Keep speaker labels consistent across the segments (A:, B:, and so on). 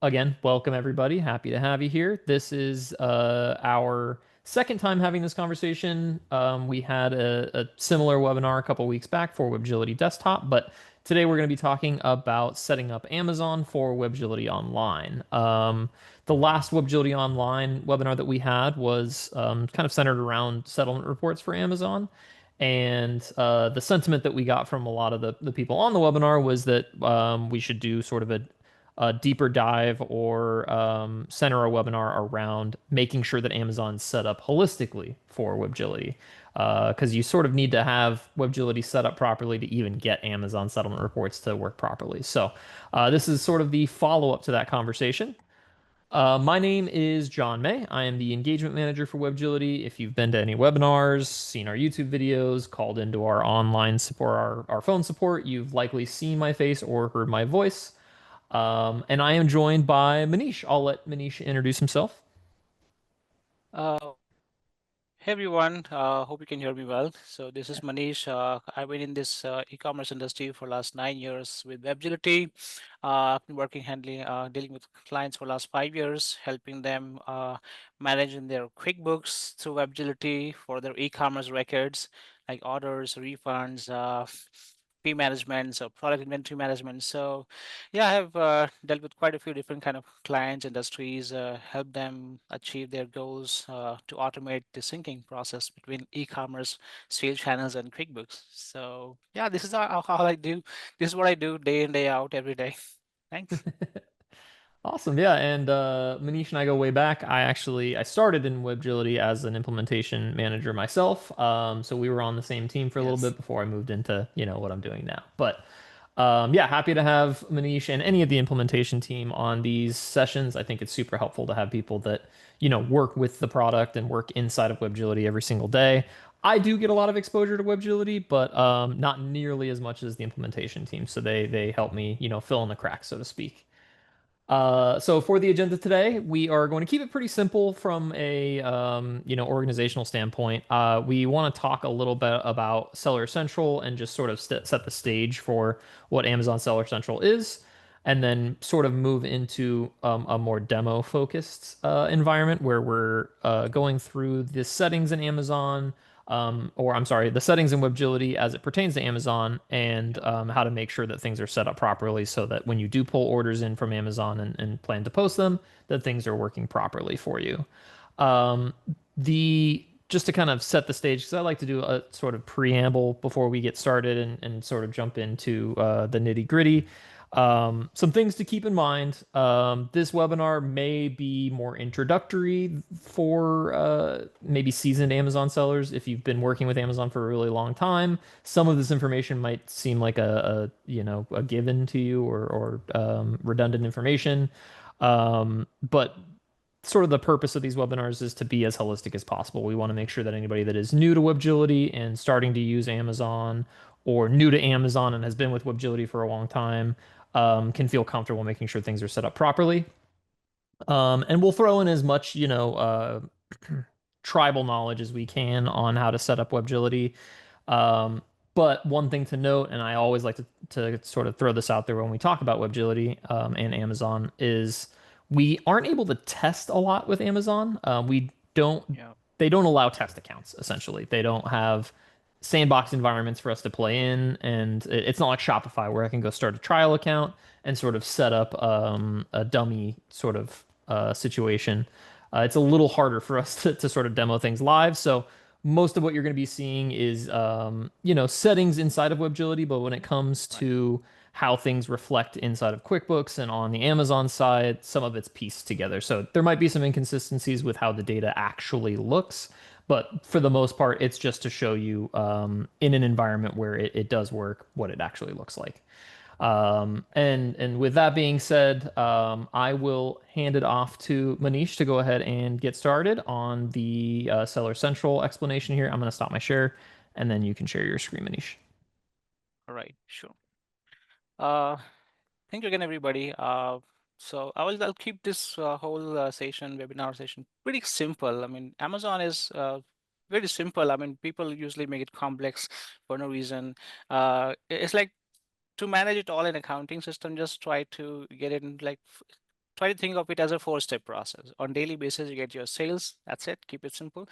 A: again, welcome everybody. Happy to have you here. This is our second time having this conversation. We had a similar webinar a couple weeks back for Webgility Desktop, but today we're going to be talking about setting up Amazon for Webgility Online. The last Webgility Online webinar that we had was kind of centered around settlement reports for Amazon. And the sentiment that we got from a lot of the people on the webinar was that we should do sort of a deeper dive or center our webinar around making sure that Amazon's set up holistically for Webgility. Because you sort of need to have Webgility set up properly to even get Amazon settlement reports to work properly. So this is sort of the follow-up to that conversation. My name is John May. I am the engagement manager for Webgility. If you've been to any webinars, seen our YouTube videos, called into our online support, our phone support, you've likely seen my face or heard my voice. And I am joined by Manish. I'll let Manish introduce himself.
B: Uh, Hey everyone, hope you can hear me well. So this is Manish. I've been in this e-commerce industry for last 9 years with Webgility. I've been working handling, dealing with clients for last 5 years, helping them managing their QuickBooks through Webgility for their e-commerce records like orders, refunds, fee management, so product inventory management. So yeah, I have dealt with quite a few different kind of clients, industries, help them achieve their goals to automate the syncing process between e-commerce, sales channels, and QuickBooks. So yeah, this is how I do. This is what I do day in day out every day. Thanks.
A: Awesome. Yeah. And Manish and I go way back. I started in Webgility as an implementation manager myself. So we were on the same team for a little
B: Yes.
A: bit before I moved into, what I'm doing now. But yeah, happy to have Manish and any of the implementation team on these sessions. I think it's super helpful to have people that, work with the product and work inside of Webgility every single day. I do get a lot of exposure to Webgility, but not nearly as much as the implementation team. So they help me, fill in the cracks, so to speak. So for the agenda today, we are going to keep it pretty simple from a organizational standpoint. We want to talk a little bit about Seller Central and just sort of set the stage for what Amazon Seller Central is, and then sort of move into a more demo focused environment where we're going through the settings in Amazon, or I'm sorry, the settings in Webgility as it pertains to Amazon, and how to make sure that things are set up properly so that when you do pull orders in from Amazon and plan to post them, that things are working properly for you. Um, the Just to kind of set the stage, because I like to do a sort of preamble before we get started and sort of jump into the nitty gritty. Some things to keep in mind. This webinar may be more introductory for maybe seasoned Amazon sellers. If you've been working with Amazon for a really long time, some of this information might seem like a given to you or redundant information. But sort of the purpose of these webinars is to be as holistic as possible. We want to make sure that anybody that is new to Webgility and starting to use Amazon or new to Amazon and has been with Webgility for a long time can feel comfortable making sure things are set up properly. And we'll throw in as much, tribal knowledge as we can on how to set up Webgility. Um, but one thing to note, and I always like to sort of throw this out there when we talk about Webgility and Amazon, is we aren't able to test a lot with Amazon. We don't,
B: Yeah.
A: they don't allow test accounts, essentially. They don't have sandbox environments for us to play in, and it's not like Shopify where I can go start a trial account and sort of set up a dummy sort of situation. It's a little harder for us to sort of demo things live. So most of what you're going to be seeing is settings inside of Webgility, but when it comes
B: Right.
A: to how things reflect inside of QuickBooks and on the Amazon side, some of it's pieced together. So there might be some inconsistencies with how the data actually looks, but for the most part, it's just to show you in an environment where it does work, what it actually looks like. And with that being said, I will hand it off to Manish to go ahead and get started on the Seller Central explanation here. I'm going to stop my share, and then you can share your screen, Manish.
B: All right. Sure. Uh, Thank you again, everybody. I'll keep this whole session, webinar session, pretty simple. I mean, Amazon is very simple. I mean, people usually make it complex for no reason. It's like to manage it all in accounting system. Just try to get it in like try to think of it as a four-step process. On daily basis, you get your sales. That's it. Keep it simple.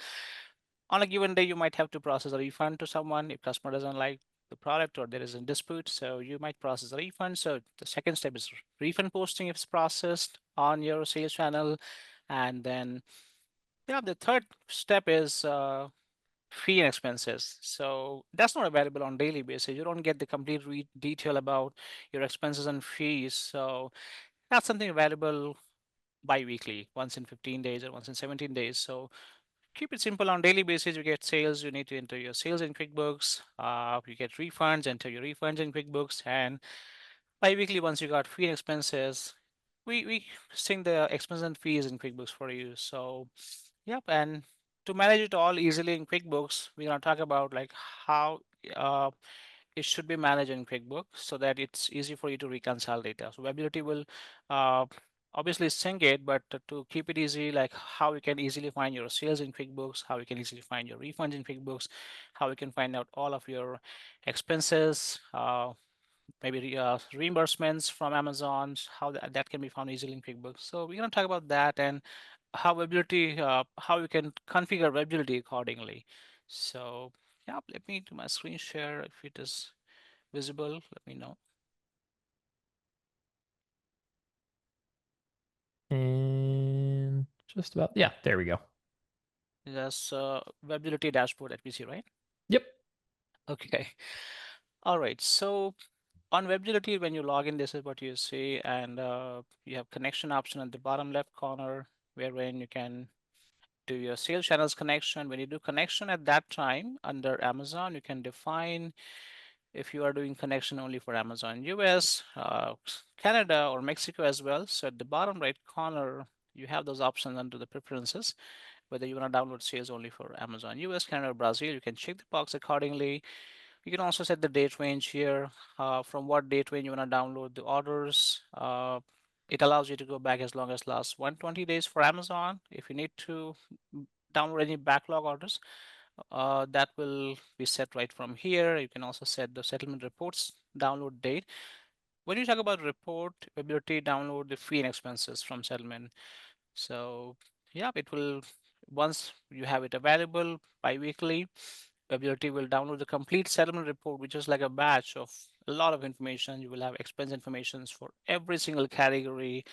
B: On a given day, you might have to process a refund to someone if customer doesn't like the product or there is a dispute. So you might process a refund. So the second step is refund posting if it's processed on your sales channel. And then, yeah, the third step is fee and expenses. So that's not available on daily basis. You don't get the complete detail about your expenses and fees. So that's something available bi-weekly, once in 15 days or once in 17 days. So keep it simple. On daily basis, you get sales, you need to enter your sales in QuickBooks. You get refunds, enter your refunds in QuickBooks. And bi-weekly, once you got fee and expenses, we sync the expenses and fees in QuickBooks for you. So yep, and to manage it all easily in QuickBooks, we're gonna talk about like how uh, it should be managed in QuickBooks so that it's easy for you to reconcile data. So Webgility will uh, obviously sync it, but to keep it easy, like how you can easily find your sales in QuickBooks, how you can easily find your refunds in QuickBooks, how you can find out all of your expenses, maybe reimbursements from Amazon, how that can be found easily in QuickBooks. So we're going to talk about that and how Webgility, how you can configure Webgility accordingly. So yeah, let me do my screen share if it is visible. Let me know.
A: And just about, yeah, there we go.
B: That's Webgility dashboard that we see, right?
A: Yep.
B: Okay. All right. So on Webgility, when you log in, this is what you see, and you have connection option at the bottom left corner, wherein you can do your sales channels connection. When you do connection at that time under Amazon, you can define if you are doing connection only for Amazon US, Canada, or Mexico as well. So at the bottom right corner, you have those options under the preferences, whether you want to download sales only for Amazon US, Canada, or Brazil. You can check the box accordingly. You can also set the date range here, from what date range you want to download the orders. It allows you to go back as long as last 120 days for Amazon. If you need to download any backlog orders, that will be set right from here. You can also set the settlement reports download date. When you talk about report ability, download the fee and expenses from settlement. So yeah, it will, once you have it available bi-weekly, Webgility will download the complete settlement report, which is like a batch of a lot of information. You will have expense informations for every single category,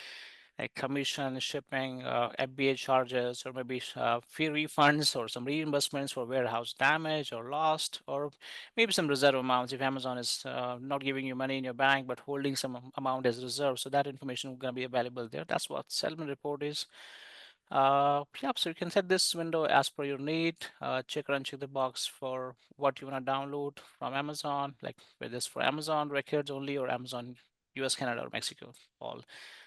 B: like commission, shipping, FBA charges, or maybe fee refunds or some reimbursements for warehouse damage or lost, or maybe some reserve amounts if Amazon is not giving you money in your bank but holding some amount as reserve. So that information is going to be available there. That's what settlement report is. Yeah, so you can set this window as per your need. Check or uncheck the box for what you want to download from Amazon, like whether it's for Amazon records only or Amazon US, Canada, or Mexico, all.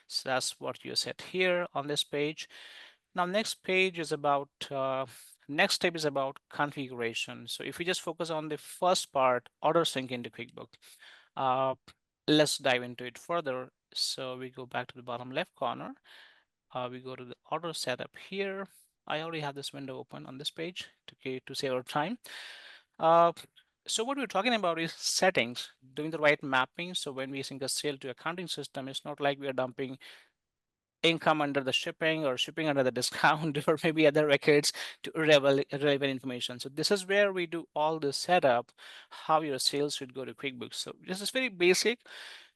B: So that's what you set here on this page. Now, next page is about, next step is about configuration. So if we just focus on the first part, order sync into QuickBook, uh, let's dive into it further. So we go back to the bottom left corner. We go to the auto setup here. I already have this window open on this page to save our time. Uh, so what we're talking about is settings, doing the right mapping. So when we sync a sale to accounting system, it's not like we are dumping income under the shipping or shipping under the discount or maybe other records to irrelevant information. So this is where we do all the setup, how your sales should go to QuickBooks. So this is very basic.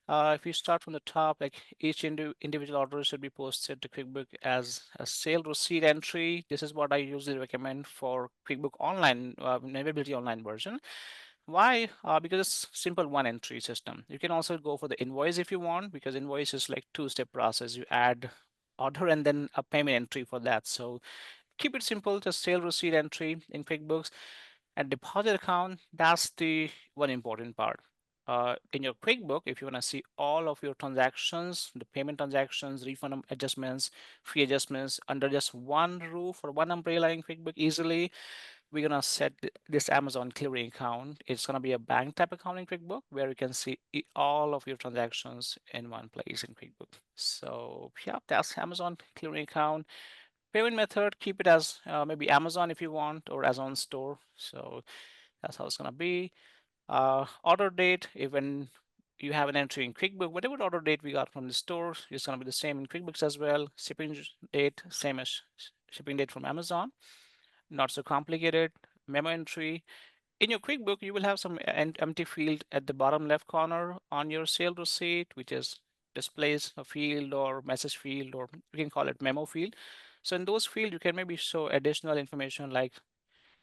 B: If you start from the top, like each individual order should be posted to QuickBook as a sale receipt entry. This is what I usually recommend for QuickBook Online, Navigability Online version. Why? Because it's simple one entry system. You can also go for the invoice if you want, because invoice is like two-step process. You add order and then a payment entry for that. So keep it simple, just sale receipt entry in QuickBooks. And deposit account, that's the one important part. In your QuickBook, if you want to see all of your transactions, the payment transactions, refund adjustments, fee adjustments under just one roof or one umbrella in QuickBook easily, we're gonna set this Amazon clearing account. It's gonna be a bank type account in QuickBook where you can see all of your transactions in one place in QuickBook. So yeah, that's Amazon clearing account. Payment method, keep it as maybe Amazon if you want, or as on store. So that's how it's gonna be. Order date, even you have an entry in QuickBook. Whatever order date we got from the store is going to be the same in QuickBooks as well. Shipping date, same as shipping date from Amazon. Not so complicated. Memo entry. In your QuickBook, you will have some empty field at the bottom left corner on your sale receipt, which is displays a field or message field, or you can call it memo field. So in those fields, you can maybe show additional information like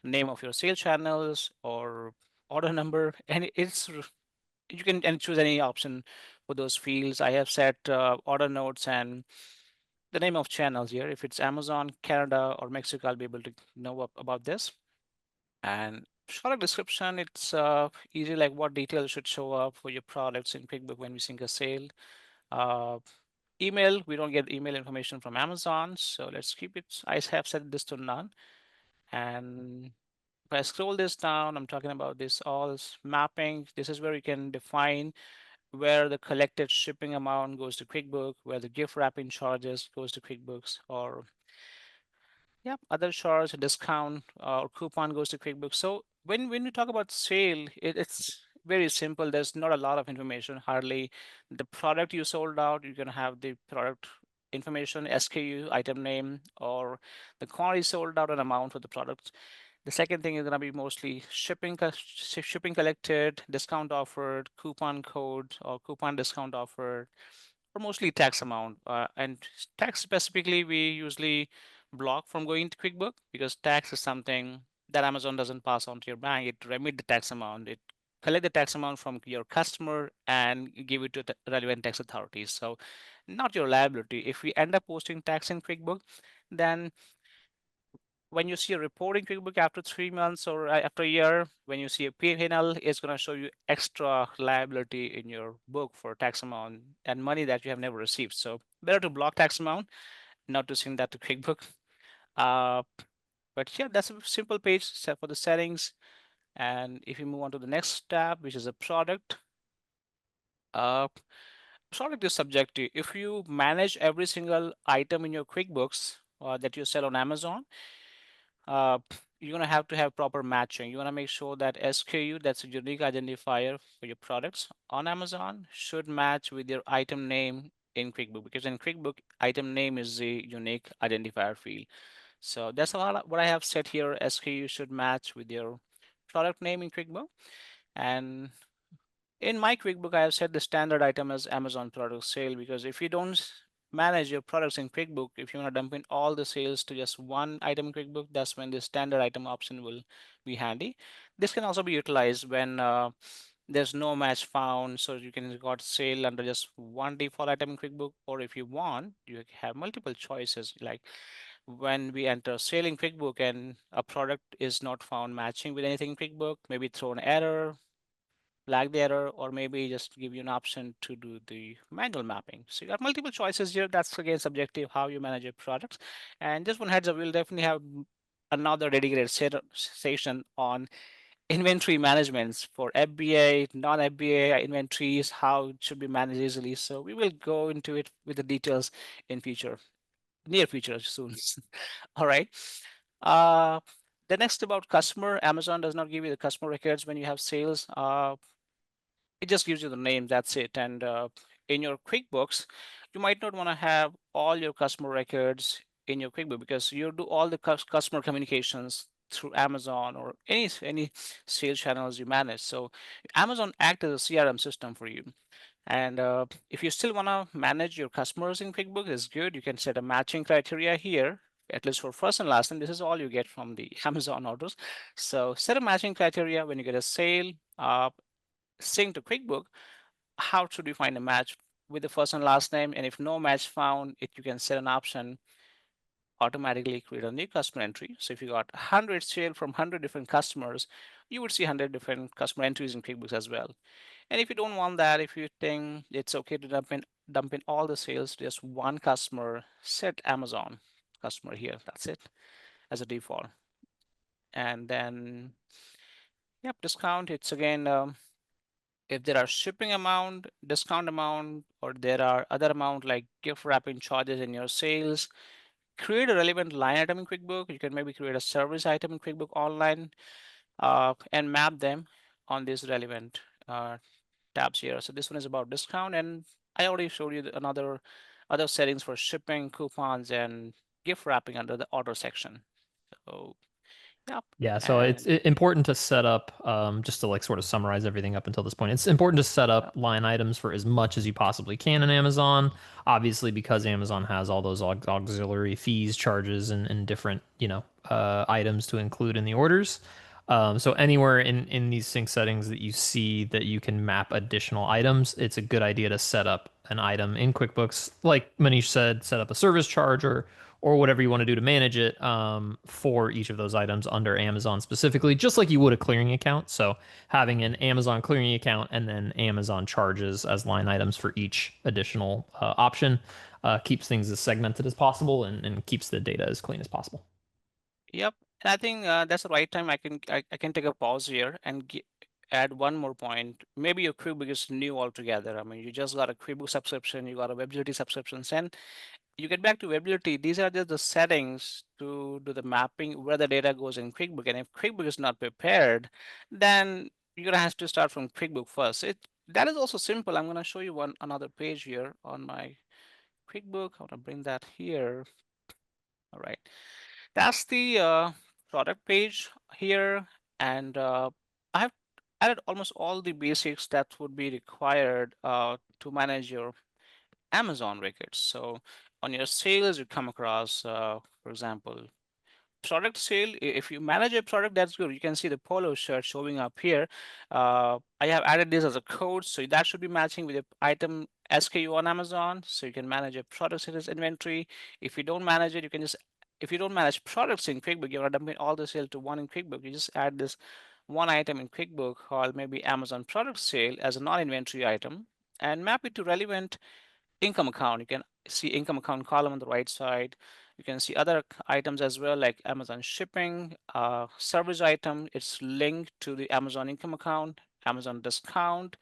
B: name of your sale channels or order number, and it's you can and choose any option for those fields. I have set order notes and the name of channels here. If it's Amazon, Canada, or Mexico, I'll be able to know about this. And product description, it's easy, like what details should show up for your products in QuickBook when we sync a sale. Uh, Email, we don't get email information from Amazon, so let's keep it. I have set this to none. And if I scroll this down, I'm talking about this all mapping. This is where you can define where the collected shipping amount goes to QuickBook, where the gift wrapping charges goes to QuickBooks, or yeah, other charge, discount, or coupon goes to QuickBooks. So when we talk about sale, it's very simple. There's not a lot of information, hardly. The product you sold out, you're gonna have the product information, SKU, item name, or the quantity sold out, and amount for the product. The second thing is going to be mostly shipping collected, discount offered, coupon code or coupon discount offered, or mostly tax amount. And tax specifically, we usually block from going to QuickBook because tax is something that Amazon doesn't pass on to your bank. It remit the tax amount. It collect the tax amount from your customer and give it to the relevant tax authorities. So not your liability. If we end up posting tax in QuickBook, then when you see a report in QuickBook after 3 months or after a year, when you see a P&L, it's going to show you extra liability in your book for tax amount and money that you have never received. So better to block tax amount, not to send that to QuickBook. Uh, but yeah, that's a simple page set for the settings. And if you move on to the next tab, which is a product, uh, product is subjective. If you manage every single item in your QuickBooks that you sell on Amazon, uh, you're gonna have to have proper matching. You wanna make sure that SKU, that's a unique identifier for your products on Amazon, should match with your item name in QuickBook, because in QuickBook, item name is the unique identifier field. So that's a lot of what I have set here. SKU should match with your product name in QuickBook. And in my QuickBook, I have set the standard item as Amazon product sale, because if you don't manage your products in QuickBook, if you want to dump in all the sales to just one item in QuickBook, that's when the standard item option will be handy. This can also be utilized when there's no match found, so you can record sale under just one default item in QuickBook, or if you want, you have multiple choices. Like when we enter sale in QuickBook and a product is not found matching with anything in QuickBook, maybe throw an error, flag the error, or maybe just give you an option to do the manual mapping. So you got multiple choices here. That's again subjective how you manage your products. And just one heads up, we'll definitely have another dedicated session on inventory management for FBA, non-FBA inventories, how it should be managed easily. So we will go into it with the details in future, near future soon. All right. Uh, the next about customer, Amazon does not give you the customer records when you have sales. It just gives you the name, that's it. And in your QuickBooks, you might not want to have all your customer records in your QuickBook, because you do all the customer communications through Amazon or any sales channels you manage. So Amazon acts as a CRM system for you. And if you still want to manage your customers in QuickBooks, it's good. You can set a matching criteria here, at least for first and last, and this is all you get from the Amazon orders. So set a matching criteria when you get a sale, sync to QuickBook. How should you find a match with the first and last name? And if no match found, you can set an option automatically create a new customer entry. So if you got 100 sale from 100 different customers, you would see 100 different customer entries in QuickBooks as well. And if you don't want that, if you think it's okay to dump in all the sales to just one customer, set Amazon customer here. That's it as a default. And then, yep, discount. It's again if there are shipping amount, discount amount, or there are other amount like gift wrapping charges in your sales, create a relevant line item in QuickBook. You can maybe create a service item in QuickBook Online and map them on this relevant. Uh, tabs here. So this one is about discount, and I already showed you another other settings for shipping, coupons, and gift wrapping under the order section. So yep,
A: Yeah, so it's
B: and
A: important to set up, just to like sort of summarize everything up until this point. It's important to set up
B: yep,
A: line items for as much as you possibly can in Amazon. Obviously, because Amazon has all those auxiliary fees, charges, and different, items to include in the orders. So anywhere in these sync settings that you see that you can map additional items, it's a good idea to set up an item in QuickBooks. Like Manish said, set up a service charge or whatever you want to do to manage it, for each of those items under Amazon specifically, just like you would a clearing account. So having an Amazon clearing account and then Amazon charges as line items for each additional option keeps things as segmented as possible and keeps the data as clean as possible.
B: yep. And I think that's the right time. I can take a pause here and add one more point. Maybe your QuickBook is new altogether. I mean, you just got a QuickBook subscription, you got a WebGility subscription, and you get back to Webgility, these are just the settings to do the mapping where the data goes in QuickBook. And if QuickBook is not prepared, then you're gonna have to start from QuickBook first. That is also simple. I'm gonna show you another page here on my QuickBook. I'm gonna bring that here. All right, that's the product page here, and I have added almost all the basics that would be required to manage your Amazon records. So on your sales, you come across, for example, product sale. If you manage a product, that's good. You can see the polo shirt showing up here. I have added this as a code, so that should be matching with the item SKU on Amazon. So you can manage a product sales inventory. If you don't manage it, you can just, if you don't manage products in QuickBook, you're dumping all the sale to one in QuickBook. You just add this one item in QuickBook called maybe Amazon product sale as a non-inventory item and map it to relevant income account. You can see income account column on the right side. You can see other items as well, like Amazon shipping, service item. It's linked to the Amazon income account, Amazon discount,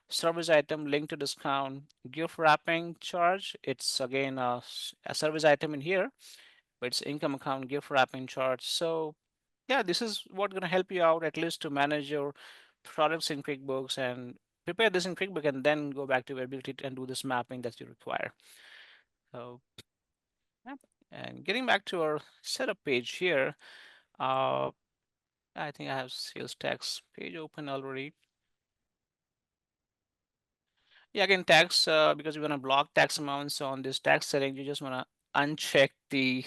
B: service item linked to discount, gift wrapping charge. It's again a service item in here, but it's income account, gift wrapping charge. So yeah, this is what going to help you out at least to manage your products in QuickBooks and prepare this in QuickBook and then go back to Webgility and do this mapping that you require. So, yeah. And getting back to our setup page here, uh, I think I have sales tax page open already. Yeah, again, tax, because we want to block tax amounts on this tax setting, you just want to uncheck the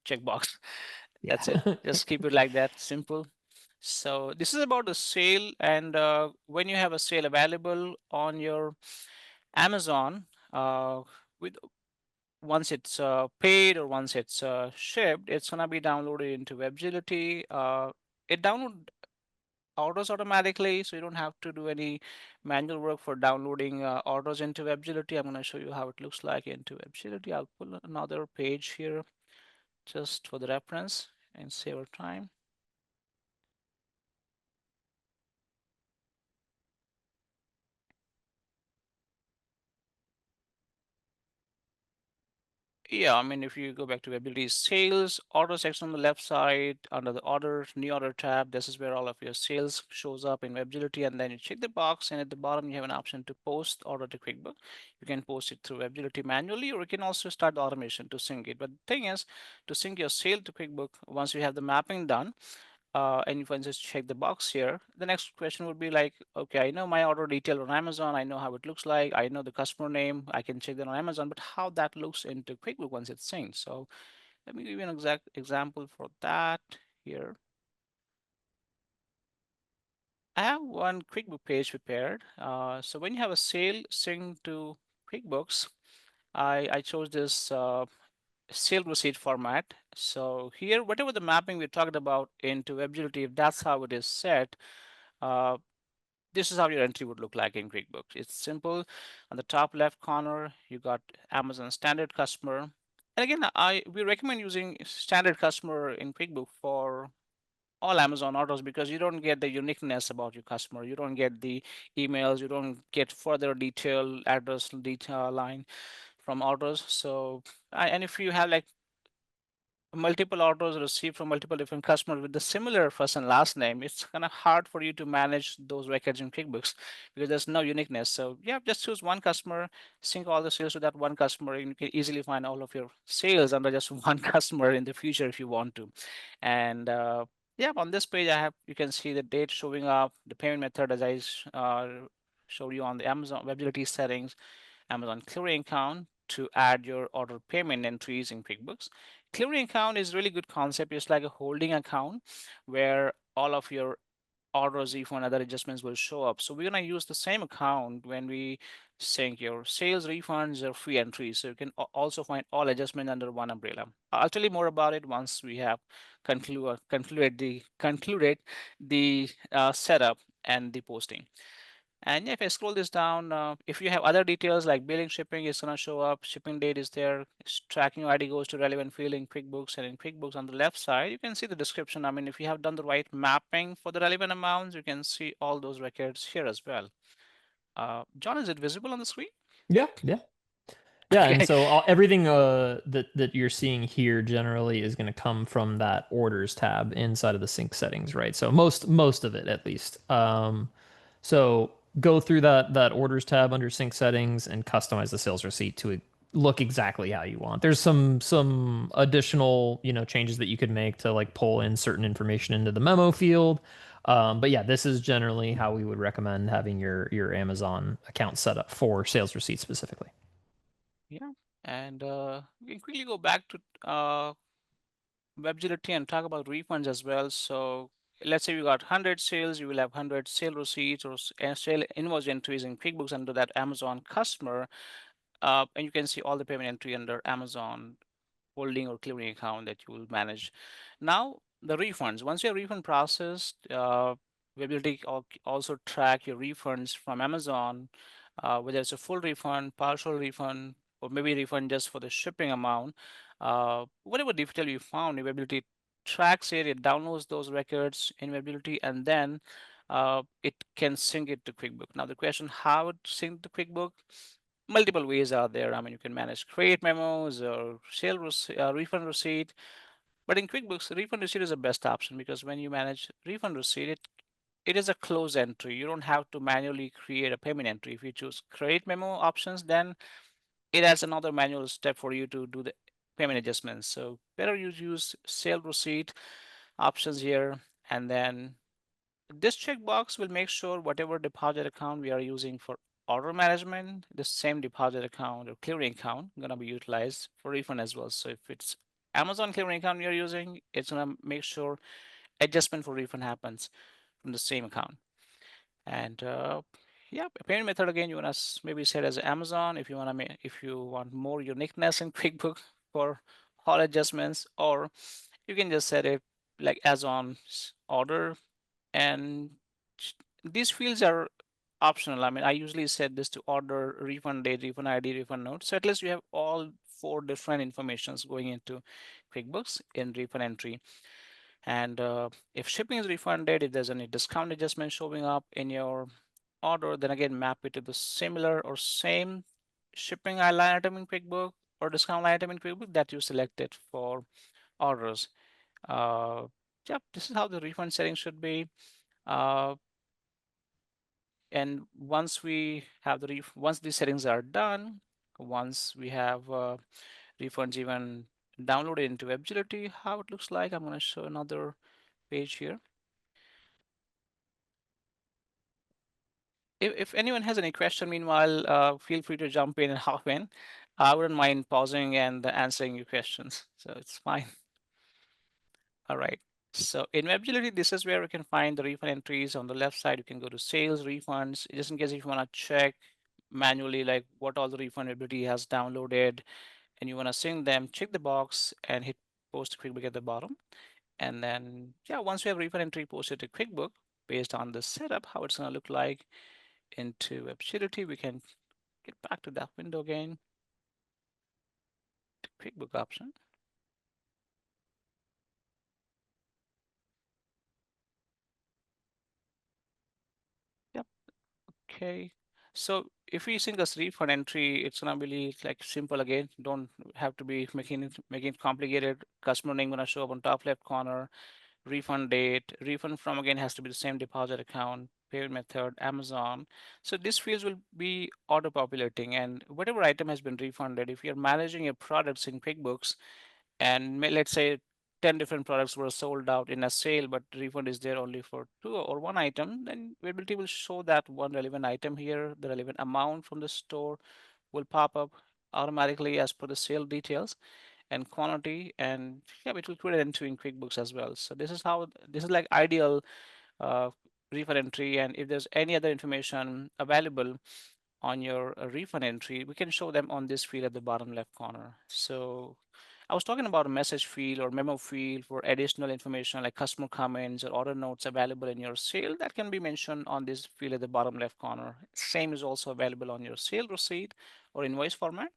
B: checkbox. That's it.
A: Yeah.
B: Just keep it like that, simple. So this is about the sale, and when you have a sale available on your Amazon, with once it's paid or once it's shipped, it's gonna be downloaded into WebGility. It download orders automatically, so you don't have to do any manual work for downloading orders into WebGility. I'm gonna show you how it looks like into WebGility. I'll pull another page here just for the reference and save our time. Yeah, I mean, if you go back to ability sales, order section on the left side, under the order, new order tab, this is where all of your sales shows up in WebGility, and then you check the box, and at the bottom you have an option to post order to QuickBook. You can post it through WebGility manually, or you can also start the automation to sync it. But the thing is, to sync your sale to QuickBook, once you have the mapping done, and if I just check the box here, the next question would be like, okay, I know my order detail on Amazon. I know how it looks like. I know the customer name. I can check that on Amazon, but how that looks into QuickBook once it's synced. So let me give you an exact example for that here. I have one QuickBook page prepared. So when you have a sale synced to QuickBooks, I chose this sale receipt format. So here, whatever the mapping we talked about into WebGility, if that's how it is set, uh, this is how your entry would look like in QuickBooks. It's simple. On the top left corner, you got Amazon standard customer. And again, we recommend using standard customer in QuickBook for all Amazon orders because you don't get the uniqueness about your customer. You don't get the emails. You don't get further detail, address detail line from orders. So, and if you have like multiple orders received from multiple different customers with the similar first and last name, it's kind of hard for you to manage those records in QuickBooks because there's no uniqueness. So yeah, just choose one customer, sync all the sales to that one customer, and you can easily find all of your sales under just one customer in the future if you want to. And yeah, on this page, I have you can see the date showing up, the payment method as showed you on the Amazon Webgility settings, Amazon clearing account to add your order payment entries in QuickBooks. Clearing account is really good concept. It's like a holding account where all of your orders, refund, other adjustments will show up. So we're gonna use the same account when we sync your sales, refunds, or free entries. So you can also find all adjustment under one umbrella. I'll tell you more about it once we have concluded the setup and the posting. And yeah, if I scroll this down, if you have other details like billing, shipping, it's gonna show up. Shipping date is there. Tracking ID goes to relevant field in QuickBooks, and in QuickBooks on the left side, you can see the description. I mean, if you have done the right mapping for the relevant amounts, you can see all those records here as well. John, is it visible on the screen?
A: Yeah, yeah. Yeah, and
B: Okay.
A: so everything that you're seeing here generally is going to come from that orders tab inside of the sync settings, right? So most of it at least. So go through that orders tab under sync settings and customize the sales receipt to look exactly how you want. There's some additional, changes that you could make to like pull in certain information into the memo field. But yeah, this is generally how we would recommend having your Amazon account set up for sales receipts specifically.
B: Yeah. And we can quickly go back to Webgility and talk about refunds as well. So let's say you got 100 sales, you will have 100 sale receipts or sale invoice entries in QuickBooks under that Amazon customer. And you can see all the payment entry under Amazon holding or clearing account that you will manage. Now, the refunds. Once your refund processed, Webgility also track your refunds from Amazon, whether it's a full refund, partial refund, or maybe refund just for the shipping amount. Whatever detail you found, Webgility tracks it, it downloads those records in Webgility, and then it can sync it to QuickBook. Now, the question how to sync to QuickBook, multiple ways are there. I mean, you can manage create memos or refund receipt. But in QuickBooks, refund receipt is the best option because when you manage refund receipt, it is a close entry. You don't have to manually create a payment entry. If you choose create memo options, then it adds another manual step for you to do the payment adjustments. So better you use sale receipt options here, and then this checkbox will make sure whatever deposit account we are using for order management, the same deposit account or clearing account going to be utilized for refund as well. So if it's Amazon clearing account you're using, it's going to make sure adjustment for refund happens from the same account. And yeah, payment method again, you want to maybe set as Amazon if you want to if you want more uniqueness in QuickBook for all adjustments, or you can just set it like as on order, and these fields are optional. I mean, I usually set this to order, refund date, refund ID, refund note. So at least you have all four different informations going into QuickBooks in refund entry. And if shipping is refunded, if there's any discount adjustment showing up in your order, then again map it to the similar or same shipping line item in QuickBook or discount line item in QuickBook that you selected for orders. Uh, yep, this is how the refund setting should be. Uh, and once we have once these settings are done, once we have refunds even downloaded into Webgility, how it looks like, I'm going to show another page here. If anyone has any question, meanwhile, feel free to jump in and hop in. I wouldn't mind pausing and answering your questions, so it's fine. All right. So in Webgility, this is where we can find the refund entries. On the left side, you can go to sales, refunds, just in case if you want to check manually, like what all the refund ability has downloaded, and you want to sync them, check the box and hit post to QuickBook at the bottom. And then, yeah, once we have refund entry posted to QuickBook, based on the setup, how it's going to look like into Webgility, we can get back to that window again, to QuickBook option. Yep. Okay. So if we sync this refund entry, it's gonna be like simple again. Don't have to be making it complicated. Customer name gonna show up on top left corner. Refund date, refund from again has to be the same deposit account, payment method, Amazon. So these fields will be auto populating, and whatever item has been refunded, if you're managing your products in QuickBooks, and let's say 10 different products were sold out in a sale, but refund is there only for two or one item, then Webgility will show that one relevant item here. The relevant amount from the store will pop up automatically as per the sale details and quantity, and yeah, it will create an entry in QuickBooks as well. So this is like ideal uh, refund entry. And if there's any other information available on your refund entry, we can show them on this field at the bottom left corner. So I was talking about a message field or memo field for additional information like customer comments or order notes available in your sale that can be mentioned on this field at the bottom left corner. Same is also available on your sale receipt or invoice format.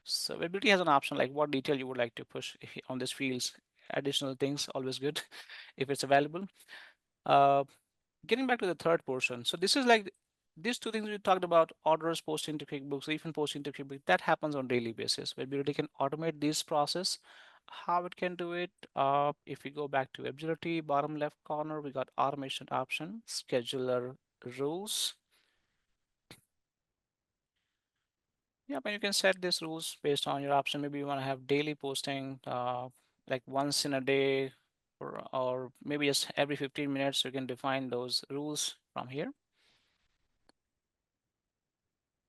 B: So Webgility has an option like what detail you would like to push on these fields. Additional things, always good if it's available. Uh, Getting back to the third portion. So this is like these two things we talked about: orders posting to QuickBooks, refund posting to QuickBooks. That happens on daily basis. Webgility can automate this process. How it can do it? If we go back to Webgility, bottom left corner, we got automation option, scheduler rules. Yeah, but you can set these rules based on your option. Maybe you want to have daily posting, like once in a day, or maybe just every 15 minutes. You can define those rules from here.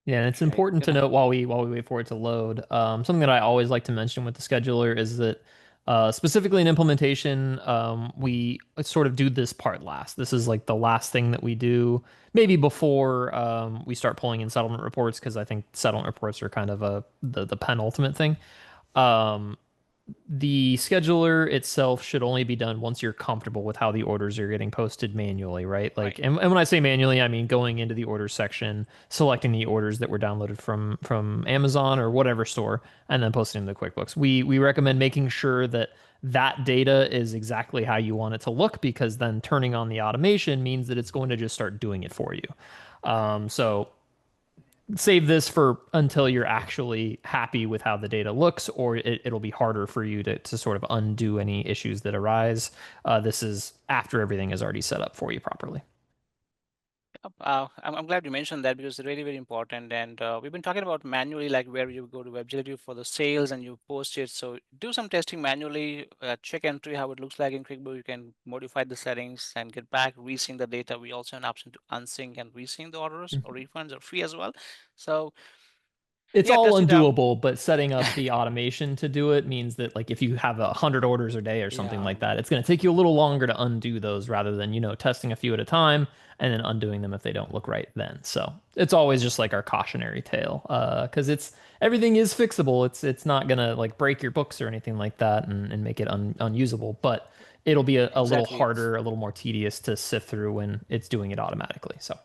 A: Yeah, and it's
B: Okay,
A: important to
B: gonna.
A: note while we wait for it to load. Something that I always like to mention with the scheduler is that specifically in implementation, we sort of do this part last. This is like the last thing that we do, maybe before we start pulling in settlement reports, because I think settlement reports are kind of the penultimate thing. Um, the scheduler itself should only be done once you're comfortable with how the orders are getting posted manually, right? Like,
B: Right.
A: and when I say manually, I mean going into the orders section, selecting the orders that were downloaded from Amazon or whatever store, and then posting them to QuickBooks. We recommend making sure that that data is exactly how you want it to look, because then turning on the automation means that it's going to just start doing it for you. So save this for until you're actually happy with how the data looks, or it'll be harder for you to sort of undo any issues that arise. This is after everything is already set up for you properly.
B: I'm glad you mentioned that because it's really, very important. And we've been talking about manually, like where you go to WebGility for the sales and you post it. So do some testing manually, check entry, how it looks like in QuickBooks. You can modify the settings and get back, resync the data. We also have an option to unsync and resync the orders or refunds or free as well. So
A: It's
B: yeah,
A: all
B: test it out.
A: undoable, but setting up the automation to do it means that, like, if you have 100 orders a day or something
B: Yeah.
A: like that, it's going to take you a little longer to undo those rather than, testing a few at a time and then undoing them if they don't look right then. So it's always just like our cautionary tale, because everything is fixable. It's not gonna like break your books or anything like that and make it unusable, but it'll be a little
B: Exactly.
A: harder, a little more tedious to sift through when it's doing it automatically. So.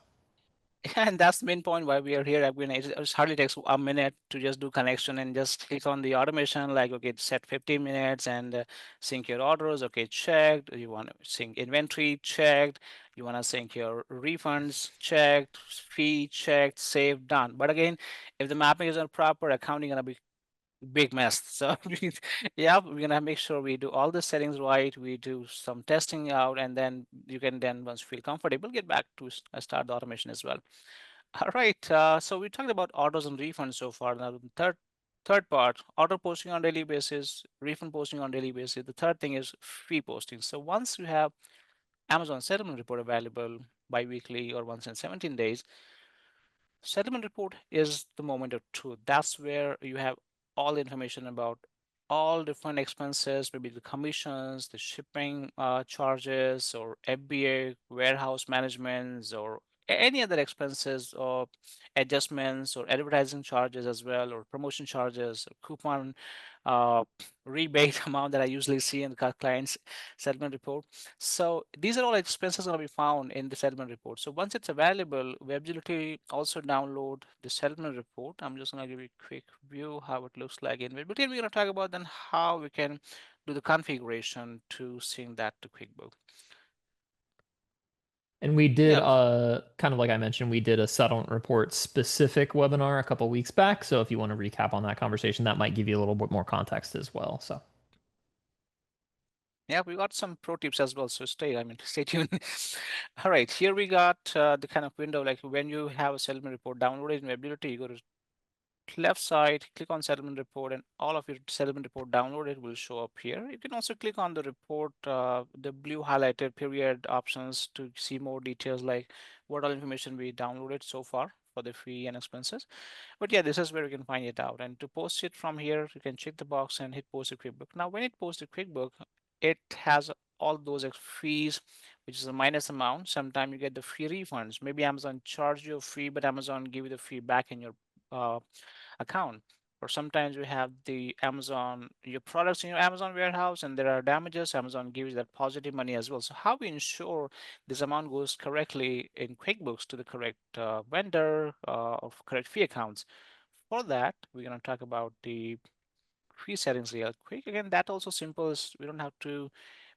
B: And that's the main point why we are here. I mean, it hardly takes a minute to just do connection and just click on the automation, like, okay, set 15 minutes and sync your orders. Okay, checked. You want to sync inventory, checked. You want to sync your refunds, checked. Fee, checked. Save, done. But again, if the mapping is not proper, accounting gonna be big mess. So yeah, we're gonna make sure we do all the settings right. We do some testing out, and then you can then once you feel comfortable, get back to start the automation as well. All right. So we talked about orders and refunds so far. Now the third part, order posting on daily basis, refund posting on daily basis. The third thing is fee posting. So once you have Amazon settlement report available bi-weekly or once in 17 days, settlement report is the moment of truth. That's where you have all the information about all different expenses, maybe the commissions, the shipping charges, or FBA, warehouse managements, or any other expenses or adjustments or advertising charges as well, or promotion charges, or coupon uh, rebate amount that I usually see in the client's settlement report. So these are all expenses going to be found in the settlement report. So once it's available, WebGility also download the settlement report. I'm just going to give you a quick view how it looks like in WebGility. We're going to talk about then how we can do the configuration to sync that to QuickBooks.
A: And we did
B: Yeah,
A: kind of like I mentioned, we did a settlement report specific webinar a couple weeks back. So if you want to recap on that conversation, that might give you a little bit more context as well. So
B: yeah, we got some pro tips as well. So stay tuned. All right, here we got the kind of window like when you have a settlement report downloaded in Webgility, you go to left side, click on settlement report, and all of your settlement report downloaded will show up here. You can also click on the report, the blue highlighted period options to see more details like what all information we downloaded so far for the fee and expenses. But yeah, this is where you can find it out. And to post it from here, you can check the box and hit post a QuickBook. Now, when it posts a QuickBook, it has all those fees, which is a minus amount. Sometimes you get the free refunds. Maybe Amazon charged you a fee, but Amazon give you the fee back in your uh, account. Or sometimes you have the Amazon, your products in your Amazon warehouse and there are damages, Amazon gives that positive money as well. So how we ensure this amount goes correctly in QuickBooks to the correct vendor of correct fee accounts? For that, we're going to talk about the fee settings real quick. Again, that also simple is we don't have to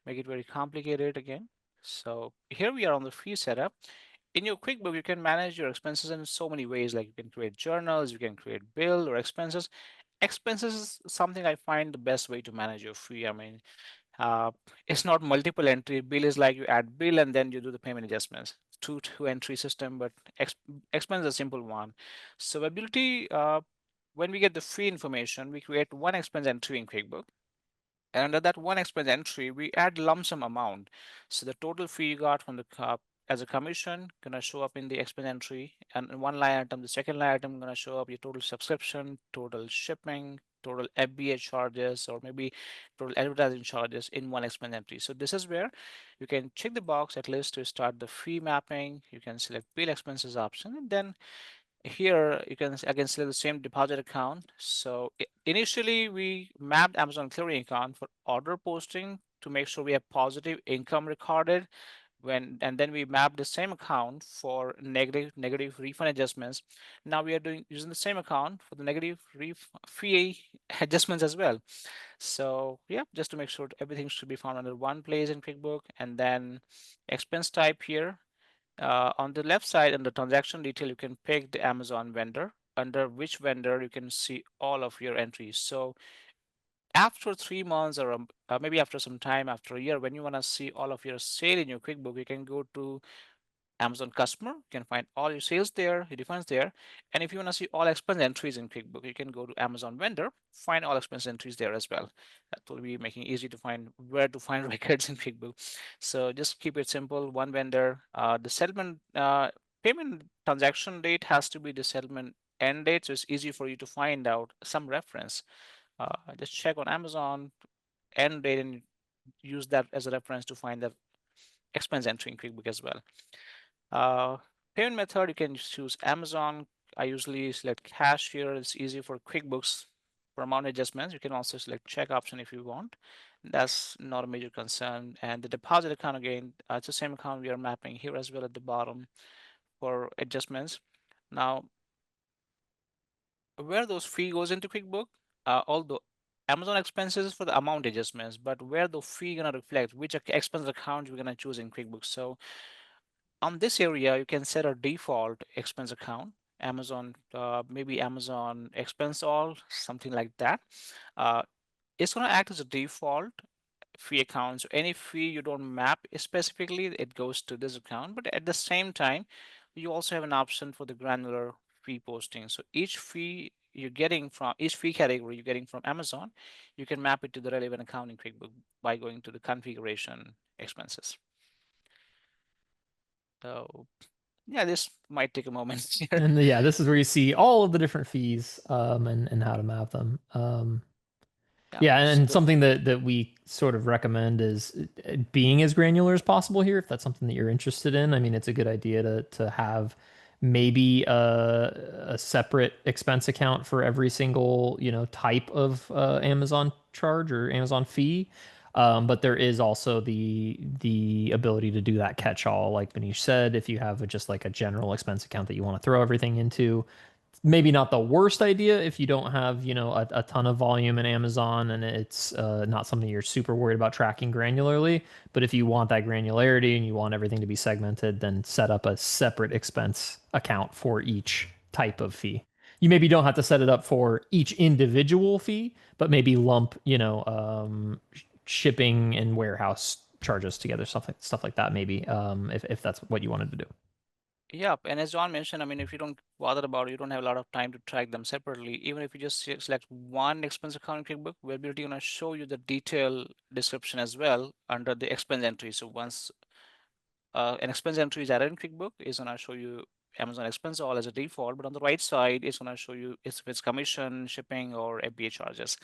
B: make it very complicated again. So here we are on the fee setup. In your QuickBook, you can manage your expenses in so many ways. Like you can create journals, you can create bill or expenses. Expenses is something I find the best way to manage your fee. I mean, uh, it's not multiple entry. Bill is like you add bill and then you do the payment adjustments. Two entry system, but expense is a simple one. So ability, when we get the free information, we create one expense entry in QuickBook. And under that one expense entry, we add lump sum amount. So the total fee you got from the as a commission gonna show up in the expense entry, and in one line item, the second line item gonna show up your total subscription, total shipping, total FBA charges, or maybe total advertising charges in one expense entry. So this is where you can check the box at least to start the fee mapping. You can select bill expenses option, and then here you can again select the same deposit account. So initially we mapped Amazon clearing account for order posting to make sure we have positive income recorded when, and then we mapped the same account for negative refund adjustments. Now we are doing using the same account for the negative fee adjustments as well. So yeah, just to make sure everything should be found under one place in QuickBook. And then expense type here, on the left side in the transaction detail, you can pick the Amazon vendor, under which vendor you can see all of your entries. So after 3 months or maybe after some time, after a year, when you want to see all of your sale in your QuickBook, you can go to Amazon customer. You can find all your sales there, your refunds there. And if you want to see all expense entries in QuickBook, you can go to Amazon vendor, find all expense entries there as well. That will be making it easy to find where to find records in QuickBook. So just keep it simple, one vendor. The settlement payment transaction date has to be the settlement end date. So it's easy for you to find out some reference. Just check on Amazon end date and use that as a reference to find the expense entry in QuickBook as well. Uh, Payment method, you can choose Amazon. I usually select cash here. It's easy for QuickBooks for amount adjustments. You can also select check option if you want. That's not a major concern. And the deposit account again, it's the same account we are mapping here as well at the bottom for adjustments. Now, where those fee goes into QuickBook, although Amazon expenses for the amount adjustments, but where the fee gonna reflect, which expense account you're gonna choose in QuickBooks. So on this area, you can set a default expense account, Amazon, maybe Amazon expense all, something like that. Uh, it's going to act as a default fee account. So any fee you don't map specifically, it goes to this account. But at the same time, you also have an option for the granular fee posting. So each fee you're getting from each fee category you're getting from Amazon, you can map it to the relevant account in QuickBook by going to the configuration expenses. So yeah, this might take a moment here.
A: and yeah, this is where you see all of the different fees and how to map them.
B: Yeah.
A: Yeah,
B: So
A: and
B: the
A: something that we sort of recommend is being as granular as possible here, if that's something that you're interested in. I mean, it's a good idea to have maybe a separate expense account for every single, type of Amazon charge or Amazon fee. But there is also the ability to do that catch-all, like Manish said, if you have just like a general expense account that you want to throw everything into, maybe not the worst idea if you don't have, a ton of volume in Amazon and it's not something you're super worried about tracking granularly. But if you want that granularity and you want everything to be segmented, then set up a separate expense account for each type of fee. You maybe don't have to set it up for each individual fee, but maybe lump, shipping and warehouse charges together, stuff like that, maybe, if that's what you wanted to do.
B: Yeah, and as John mentioned, I mean, if you don't bother about it, you don't have a lot of time to track them separately. Even if you just select one expense account in QuickBook, Webgility gonna show you the detailed description as well under the expense entry. So once an expense entry is added in QuickBook, it's gonna show you Amazon expense all as a default, but on the right side, it's gonna show you if it's commission, shipping, or FBA charges.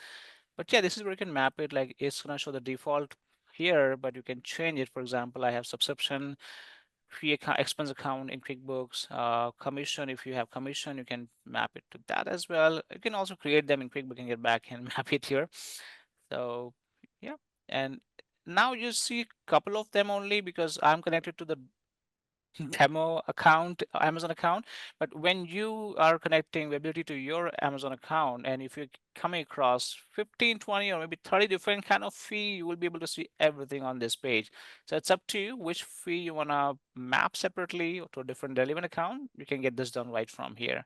B: But yeah, this is where you can map it. Like it's gonna show the default here, but you can change it. For example, I have subscription fee account, expense account in QuickBooks, commission. If you have commission, you can map it to that as well. You can also create them in QuickBook and get back and map it here. So yeah, and now you see a couple of them only because I'm connected to the demo account, Amazon account. But when you are connecting Webability to your Amazon account, and if you're coming across 15, 20, or maybe 30 different kind of fee, you will be able to see everything on this page. So it's up to you which fee you want to map separately to a different relevant account. You can get this done right from here.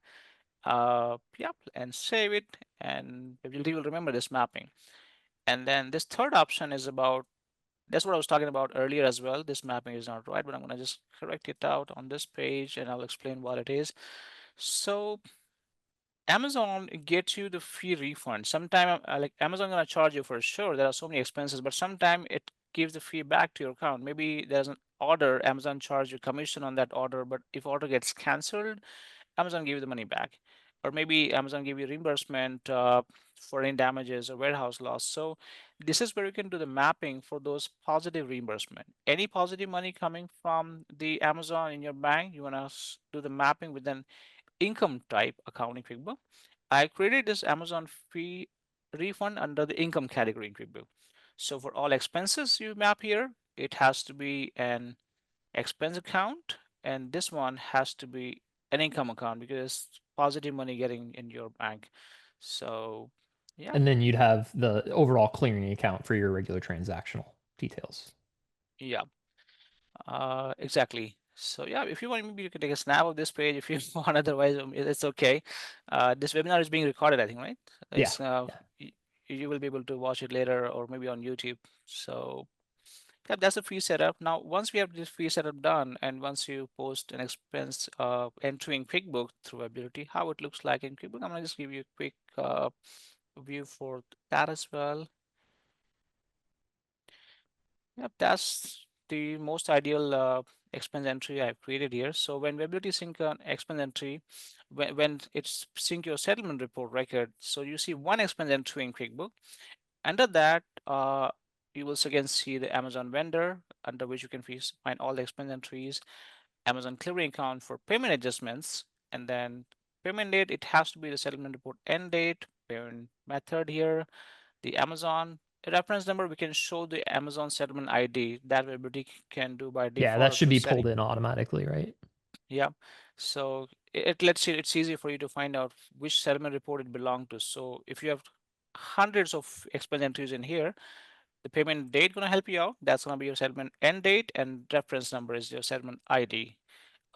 B: Yep, and save it, and Webability will remember this mapping. And then this third option is about that's what I was talking about earlier as well. This mapping is not right, but I'm going to just correct it out on this page and I'll explain what it is. So Amazon gets you the fee refund. Sometime like Amazon gonna charge you for sure. There are so many expenses, but sometime it gives the fee back to your account. Maybe there's an order, Amazon charge you commission on that order, but if order gets canceled, Amazon give you the money back. Or maybe Amazon give you reimbursement for any damages or warehouse loss. So this is where you can do the mapping for those positive reimbursement. Any positive money coming from the Amazon in your bank, you want to do the mapping with an income type accounting QuickBook. I created this Amazon fee refund under the income category in QuickBook. So for all expenses you map here, it has to be an expense account, and this one has to be an income account because positive money getting in your bank. So yeah,
A: And then you'd have the overall clearing account for your regular transactional details.
B: yeah, exactly. So yeah, if you want, maybe you can take a snap of this page if you want. Otherwise, it's okay. This webinar is being recorded, I think, right?
A: Yeah.
B: It's
A: Yeah.
B: you will be able to watch it later or maybe on YouTube. So yeah, that's a free setup. Now, once we have this free setup done, and once you post an expense entry in QuickBook through Ability, how it looks like in QuickBook, I'm gonna just give you a quick view for that as well. Yep, that's the most ideal expense entry I've created here. So when Webability sync an expense entry, when it's sync your settlement report record, so you see one expense entry in QuickBook. Under that, you will again see the Amazon vendor, under which you can find all the expense entries, Amazon clearing account for payment adjustments, and then payment date, it has to be the settlement report end date, payment method here, the Amazon reference number, we can show the Amazon settlement ID that Webity can do by
A: Yeah, that
B: default
A: should
B: through
A: be pulled
B: setting.
A: in automatically, right?
B: Yeah. So it lets you, it's easy for you to find out which settlement report it belonged to. So if you have hundreds of expense entries in here, the payment date gonna help you out. That's gonna be your settlement end date, and reference number is your settlement ID.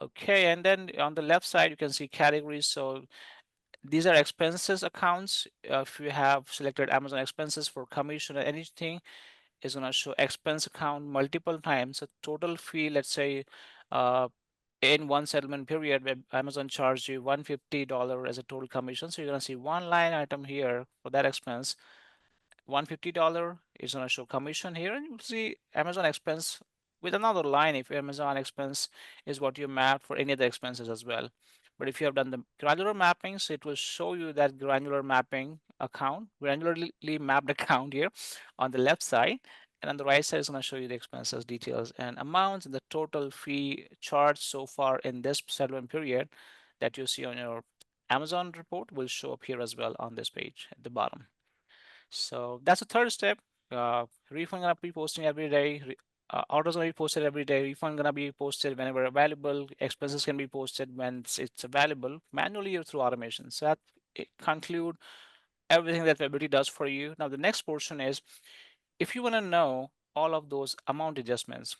B: Okay, and then on the left side you can see categories. So these are expenses accounts. If you have selected Amazon expenses for commission or anything, is going to show expense account multiple times. So total fee, let's say, uh, in one settlement period, where Amazon charged you $150 as a total commission. So you're going to see one line item here for that expense. $150 is going to show commission here, and you'll see Amazon expense with another line if Amazon expense is what you map for any other expenses as well. But if you have done the granular mappings, it will show you that granular mapping account, granularly mapped account here on the left side. And on the right side is going to show you the expenses details and amounts and the total fee charged so far in this settlement period that you see on your Amazon report will show up here as well on this page at the bottom. So that's the third step. Refund gonna be posting every day. orders gonna be posted every day. Refund gonna be posted whenever available. Expenses can be posted when it's available manually or through automation. So that it conclude everything that Webgility does for you. Now the next portion is if you want to know all of those amount adjustments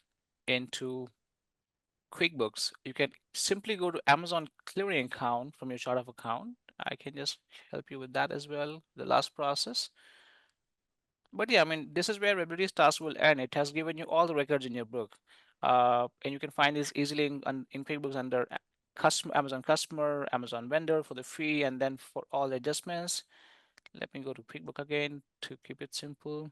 B: into QuickBooks, you can simply go to Amazon clearing account from your chart of account. I can just help you with that as well, the last process. But yeah, I mean, this is where Webgility's task will end. It has given you all the records in your book. And you can find this easily in QuickBooks under customer, Amazon customer, Amazon vendor for the fee, and then for all the adjustments. Let me go to QuickBook again to keep it simple.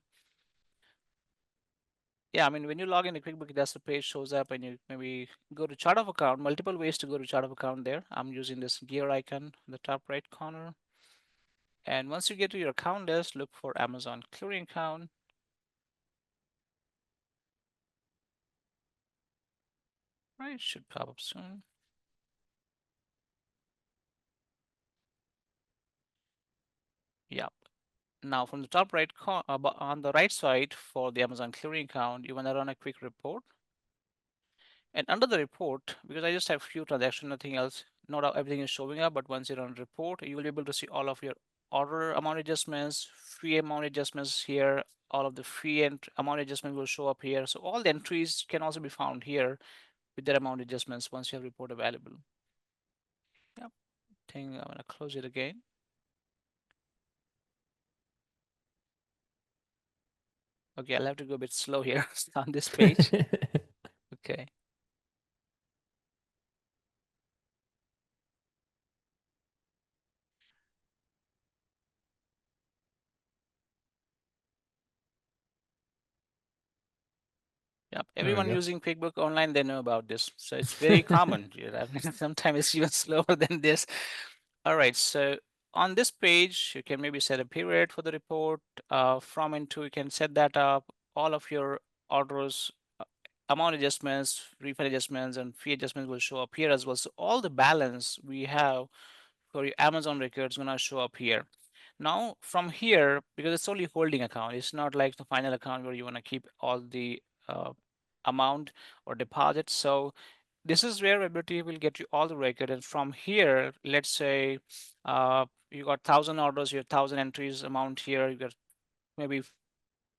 B: Yeah, I mean, when you log into QuickBook, that's the page shows up, and you maybe go to chart of account. Multiple ways to go to chart of account there. I'm using this gear icon in the top right corner. And once you get to your account list, look for Amazon clearing account. Right, it should pop up soon. Yep. Now from the top right on the right side for the Amazon clearing account, you want to run a quick report. And under the report, because I just have few transactions, nothing else, not everything is showing up, but once you run a report, you will be able to see all of your order amount adjustments, fee amount adjustments here, all of the fee and amount adjustment will show up here. So all the entries can also be found here with their amount adjustments once you have report available. Yep. I think I'm gonna close it again. Okay, I'll have to go a bit slow here on this page. Okay. Yep.
A: There we
B: Everyone
A: go.
B: using QuickBook Online, they know about this. So it's very common. Sometimes it's even slower than this. All right. So on this page, you can maybe set a period for the report. From and to, you can set that up. All of your orders, amount adjustments, refund adjustments, and fee adjustments will show up here as well. So all the balance we have for your Amazon records gonna show up here. Now from here, because it's only holding account, it's not like the final account where you want to keep all the amount or deposit. So this is where Ability will get you all the record. And from here, let's say you got 1,000 orders, you have 1,000 entries amount here, you got maybe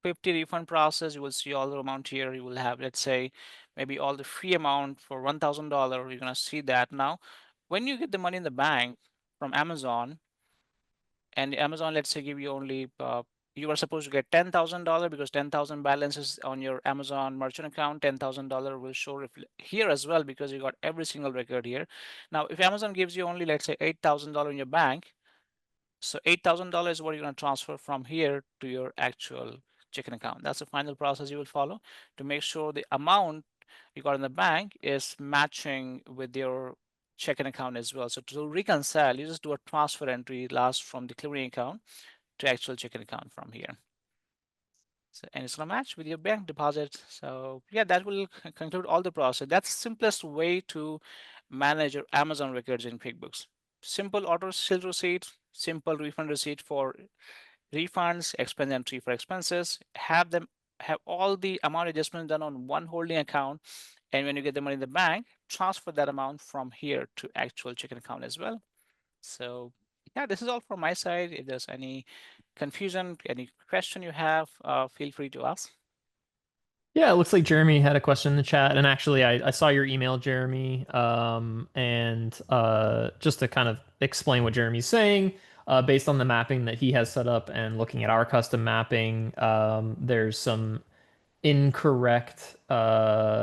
B: 50 refund process, you will see all the amount here. You will have, let's say, maybe all the fee amount for $1,000. You're gonna see that now. When you get the money in the bank from Amazon, and Amazon, let's say, give you only you are supposed to get $10,000 because 10,000 balance is on your Amazon merchant account. $10,000 will show here as well because you got every single record here. Now, if Amazon gives you only, let's say, $8,000 in your bank, so $8,000 is what you're going to transfer from here to your actual checking account. That's the final process you will follow to make sure the amount you got in the bank is matching with your checking account as well. So to reconcile, you just do a transfer entry last from the clearing account to actual checking account from here. So, and it's gonna match with your bank deposit. So yeah, that will conclude all the process. That's the simplest way to manage your Amazon records in QuickBooks. Simple auto sale receipt, simple refund receipt for refunds, expense entry for expenses, have all the amount adjustments done on one holding account. And when you get the money in the bank, transfer that amount from here to actual checking account as well. So yeah, this is all from my side. If there's any confusion, any question you have, feel free to ask.
A: Yeah, it looks like Jeremy had a question in the chat, and actually, I saw your email, Jeremy. And just to kind of explain what Jeremy's saying, based on the mapping that he has set up and looking at our custom mapping, there's some incorrect mapping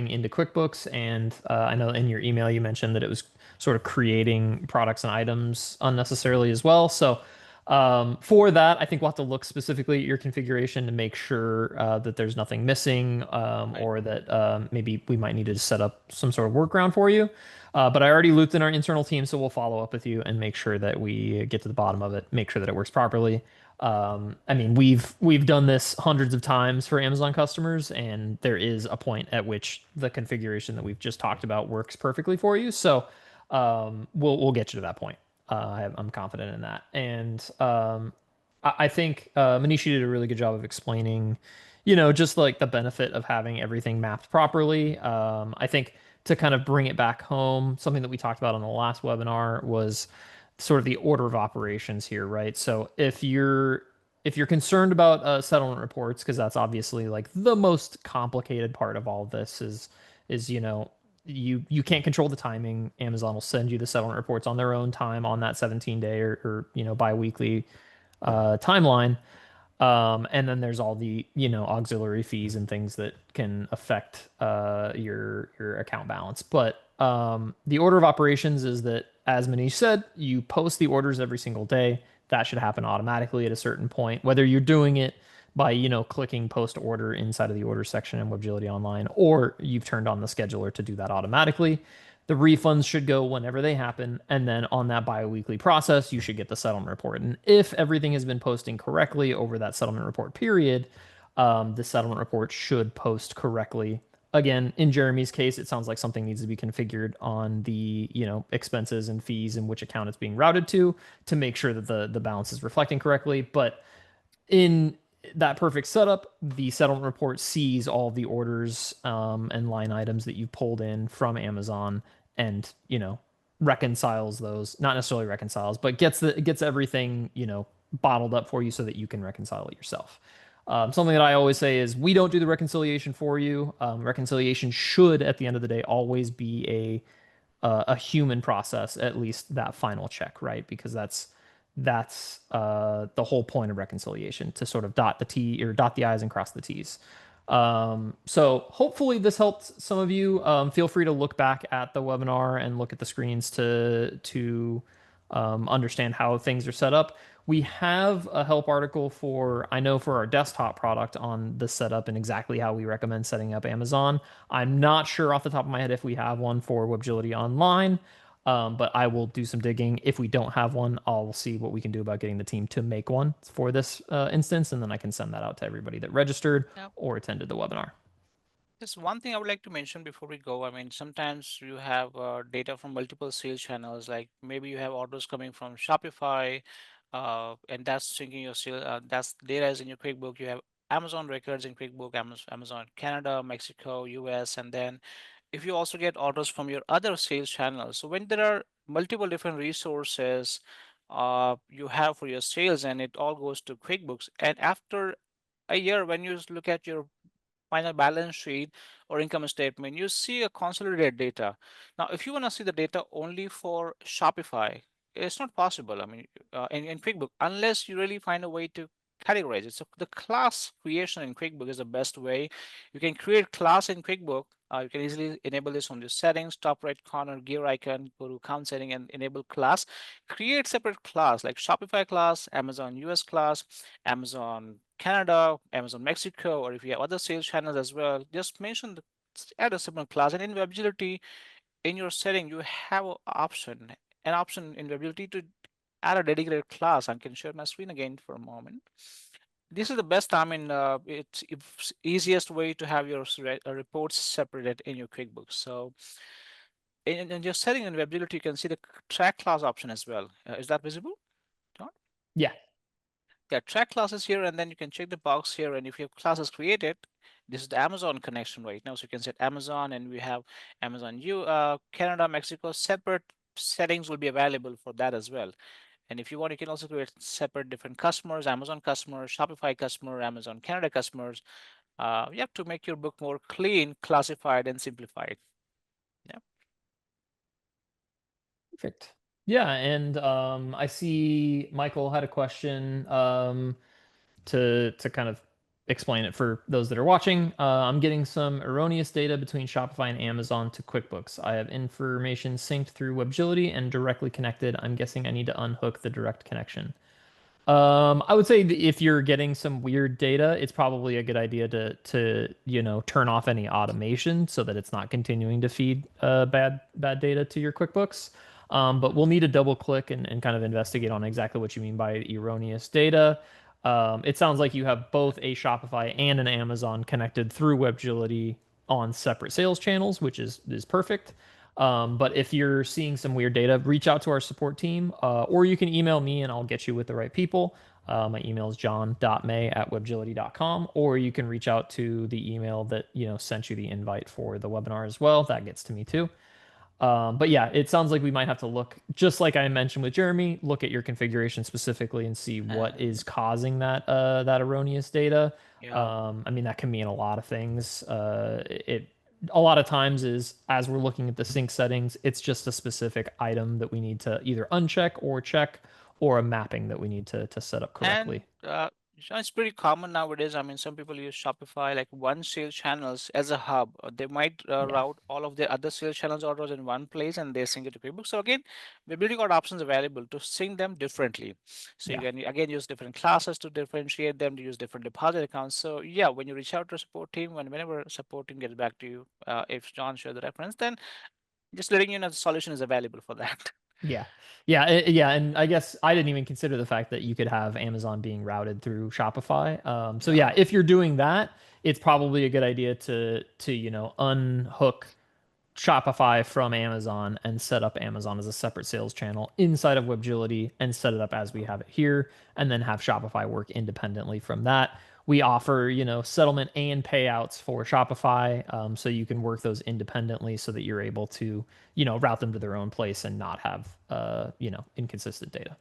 A: into QuickBooks, and I know in your email you mentioned that it was sort of creating products and items unnecessarily as well. So for that, I think we'll have to look specifically at your configuration to make sure that there's nothing missing,
B: Right.
A: or that maybe we might need to set up some sort of workaround for you. But I already looped in our internal team, so we'll follow up with you and make sure that we get to the bottom of it, make sure that it works properly. I mean, we've done this hundreds of times for Amazon customers, and there is a point at which the configuration that we've just talked about works perfectly for you. So we'll get you to that point. I'm confident in that. And I think Manishi did a really good job of explaining, just like the benefit of having everything mapped properly. I think to kind of bring it back home, something that we talked about on the last webinar was sort of the order of operations here, right? So if you're concerned about settlement reports, because that's obviously like the most complicated part of all of this is you can't control the timing. Amazon will send you the settlement reports on their own time on that 17-day or biweekly timeline. And then there's all the, auxiliary fees and things that can affect your account balance. But the order of operations is that, as Manish said, you post the orders every single day. That should happen automatically at a certain point, whether you're doing it by, clicking post order inside of the order section in Webgility Online, or you've turned on the scheduler to do that automatically. The refunds should go whenever they happen, and then on that bi-weekly process, you should get the settlement report. And if everything has been posting correctly over that settlement report period, the settlement report should post correctly. Again, in Jeremy's case, it sounds like something needs to be configured on the, expenses and fees and which account it's being routed to make sure that the balance is reflecting correctly. But in that perfect setup, the settlement report sees all the orders and line items that you've pulled in from Amazon, and reconciles those. Not necessarily reconciles, but gets everything bottled up for you so that you can reconcile it yourself. Something that I always say is we don't do the reconciliation for you. Reconciliation should, at the end of the day, always be a human process, at least that final check, right? Because that's the whole point of reconciliation, to sort of dot the T or dot the I's and cross the T's. So hopefully this helped some of you. Feel free to look back at the webinar and look at the screens to understand how things are set up. We have a help article for our desktop product on the setup and exactly how we recommend setting up Amazon. I'm not sure off the top of my head if we have one for Webgility Online, but I will do some digging. If we don't have one, I'll see what we can do about getting the team to make one for this instance, and then I can send that out to everybody that registered
B: Yeah.
A: or attended the webinar.
B: Just one thing I would like to mention before we go. I mean, sometimes you have data from multiple sales channels, like maybe you have orders coming from Shopify, and that's syncing your sale. That's data is in your QuickBook. You have Amazon records in QuickBook, Amazon Canada, Mexico, US, and then if you also get orders from your other sales channels. So when there are multiple different resources you have for your sales, and it all goes to QuickBooks, and after a year, when you look at your final balance sheet or income statement, you see a consolidated data. Now, if you want to see the data only for Shopify, it's not possible. I mean, in QuickBook, unless you really find a way to categorize it. So the class creation in QuickBook is the best way. You can create class in QuickBook. You can easily enable this from the settings, top right corner, gear icon, go to account setting and enable class. Create separate class like Shopify class, Amazon US class, Amazon Canada, Amazon Mexico, or if you have other sales channels as well, just add a separate class. And in WebGility, in your setting, you have an option in WebGility to add a dedicated class. I can share my screen again for a moment. This is the best time in it's easiest way to have your reports separated in your QuickBooks. So in your setting in WebGility, you can see the track class option as well. Is that visible, John?
A: Yeah,
B: Track classes here, and then you can check the box here. And if you have classes created, this is the Amazon connection right now. So you can set Amazon, and we have Amazon Canada, Mexico. Separate settings will be available for that as well. And if you want, you can also create separate different customers, Amazon customers, Shopify customer, Amazon Canada customers. You have to make your book more clean, classified, and simplified. Yeah.
A: perfect. Yeah, and I see Michael had a question. To kind of explain it for those that are watching, I'm getting some erroneous data between Shopify and Amazon to QuickBooks. I have information synced through WebGility and directly connected. I'm guessing I need to unhook the direct connection. I would say that if you're getting some weird data, it's probably a good idea to turn off any automation so that it's not continuing to feed bad data to your QuickBooks. But we'll need to double click and kind of investigate on exactly what you mean by erroneous data. It sounds like you have both a Shopify and an Amazon connected through WebGility on separate sales channels, which is perfect. But if you're seeing some weird data, reach out to our support team, or you can email me and I'll get you with the right people. My email is john.may@webgility.com, or you can reach out to the email that, sent you the invite for the webinar as well. That gets to me too. But yeah, it sounds like we might have to look, just like I mentioned with Jeremy, look at your configuration specifically and see what is
B: And
A: causing that erroneous data.
B: yeah.
A: I mean, that can mean a lot of things. It a lot of times is as we're looking at the sync settings, it's just a specific item that we need to either uncheck or check, or a mapping that we need to set up
B: And
A: correctly.
B: it's pretty common nowadays. I mean, some people use Shopify like one sales channels as a hub. They might
A: Yeah.
B: route all of their other sales channels orders in one place and they sync it to QuickBooks. So again, we're building out options available to sync them differently. So you
A: Yeah.
B: can again use different classes to differentiate them, to use different deposit accounts. So yeah, when you reach out to a support team, whenever support team gets back to you, if John shared the reference, then just letting you know the solution is available for that.
A: Yeah. Yeah, yeah, and I guess I didn't even consider the fact that you could have Amazon being routed through Shopify. So yeah,
B: Yeah.
A: if you're doing that, it's probably a good idea to unhook Shopify from Amazon and set up Amazon as a separate sales channel inside of Webgility and set it up as we have it here, and then have Shopify work independently from that. We offer, settlement and payouts for Shopify, so you can work those independently so that you're able to, route them to their own place and not have, inconsistent data.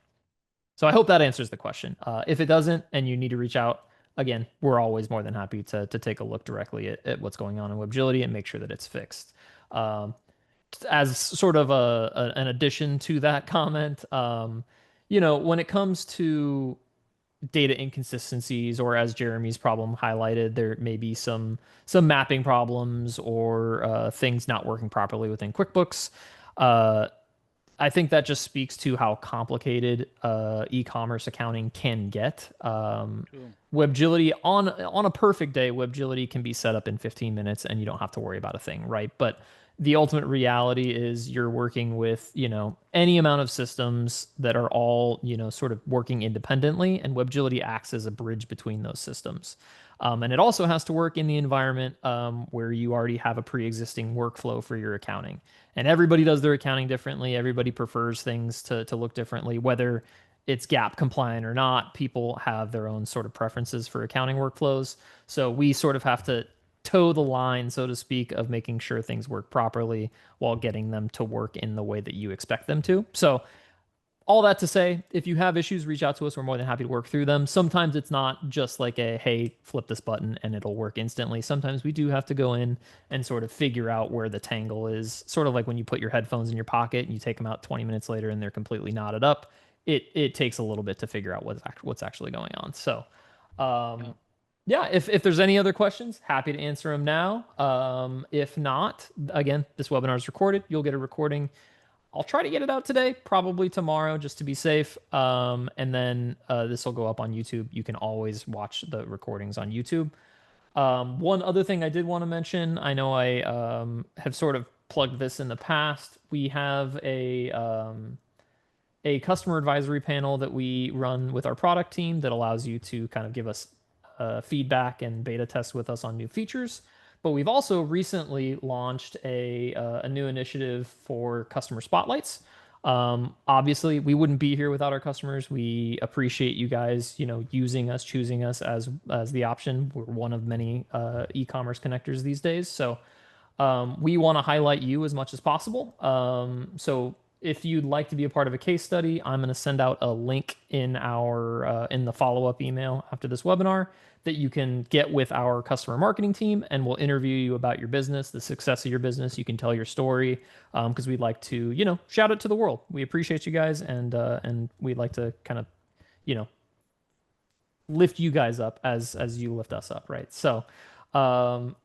A: So I hope that answers the question. If it doesn't and you need to reach out, again, we're always more than happy to take a look directly at what's going on in Webgility and make sure that it's fixed. Um, as sort of an addition to that comment, when it comes to data inconsistencies, or as Jeremy's problem highlighted, there may be some mapping problems, or things not working properly within QuickBooks. Uh, I think that just speaks to how complicated e-commerce accounting can get.
B: True.
A: Webgility, on a perfect day, Webgility can be set up in 15 minutes and you don't have to worry about a thing, right? But the ultimate reality is you're working with, any amount of systems that are all, sort of working independently, and Webgility acts as a bridge between those systems. And it also has to work in the environment where you already have a pre-existing workflow for your accounting. And everybody does their accounting differently. Everybody prefers things to look differently, whether it's GAAP compliant or not. People have their own sort of preferences for accounting workflows. So we sort of have to toe the line, so to speak, of making sure things work properly while getting them to work in the way that you expect them to. So all that to say, if you have issues, reach out to us. We're more than happy to work through them. Sometimes it's not just like a, hey, flip this button and it'll work instantly. Sometimes we do have to go in and sort of figure out where the tangle is. Sort of like when you put your headphones in your pocket and you take them out 20 minutes later and they're completely knotted up. It takes a little bit to figure out what's actually going on. So,
B: Yeah.
A: um, yeah, if there's any other questions, happy to answer them now. If not, again, this webinar is recorded. You'll get a recording. I'll try to get it out today, probably tomorrow, just to be safe. And then this will go up on YouTube. You can always watch the recordings on YouTube. One other thing I did want to mention, I know I have sort of plugged this in the past. We have a customer advisory panel that we run with our product team that allows you to kind of give us feedback and beta test with us on new features. But we've also recently launched a new initiative for customer spotlights. Obviously, we wouldn't be here without our customers. We appreciate you guys, using us, choosing us as the option. We're one of many e-commerce connectors these days, so we want to highlight you as much as possible. So if you'd like to be a part of a case study, I'm going to send out a link in the follow-up email after this webinar that you can get with our customer marketing team, and we'll interview you about your business, the success of your business. You can tell your story, because we'd like to, shout it to the world. We appreciate you guys, and we'd like to kind of, you know, lift you guys up as you lift us up, right? So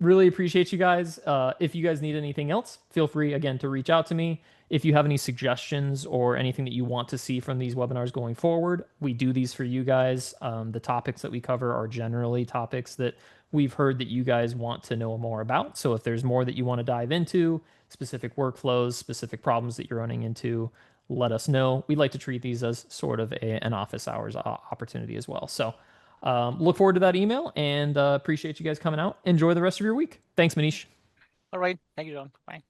A: really appreciate you guys. If you guys need anything else, feel free again to reach out to me. If you have any suggestions or anything that you want to see from these webinars going forward, we do these for you guys. The topics that we cover are generally topics that we've heard that you guys want to know more about. So if there's more that you want to dive into, specific workflows, specific problems that you're running into, let us know. We like to treat these as sort of an office hours opportunity as well. So look forward to that email, and appreciate you guys coming out. Enjoy the rest of your week. Thanks, Manish.
B: All right. Thank you, John. Bye.